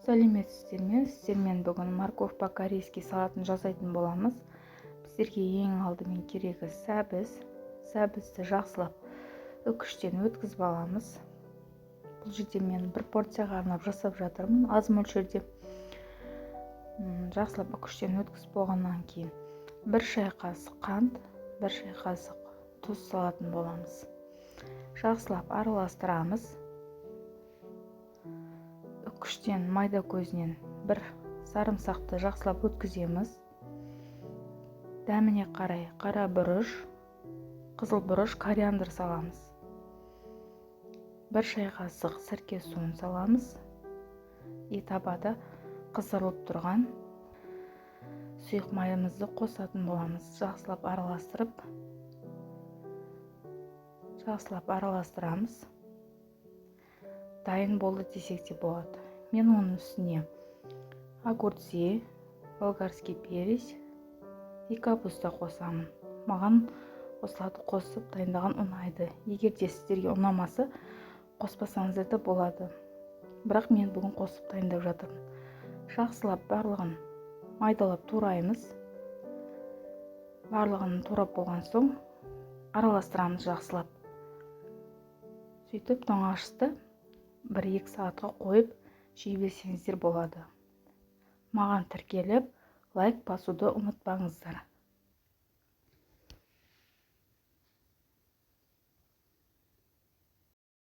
Сәлеметсіздер ме? Сіздермен бүгін морковь по-корейски салатын жасайтын боламыз. Біздерге ең алдымен керегі сәбіз. Сәбізді жақсылап үкіштен өткізіп аламыз. Бұл жерде мен бір порцияға арнап жасап жатырмын, аз мөлшерде. Жақсылап үкіштен өткізіп болғаннан кейін 1 шай қасық қант, 1 шай қасық тұз салатын боламыз. Жақсылап араластырамыз. Үкіштен майда көзінен бір сарымсақты жақсылап өткіземіз. Дәміне қарай қара бұрыш, қызыл бұрыш, кориандр саламыз. 1 шай қасық сірке суын саламыз. Табада қыздырылып тұрған сұйық майымызды қосатын боламыз. Жақсылап араластырамыз. Дайын болды десек те болады. Мен оның үстіне огурцы, болгарский перец и капуста қосамын. Маған осыларды қосып дайындаған ұнайды. Егер де сіздерге ұнамаса, қоспасаңыздар да болады. Бірақ мен бүгін қосып дайындап жатырмын. Жақсылап барлығын майдалап тураймыз. Барлығын турап болған соң араластырамыз жақсылап. Сөйтіп тоңазытқышты 1-2 сағатқа қойып жей берсеңіздер болады. Маған тіркеліп, лайк басуды ұмытпаңыздар.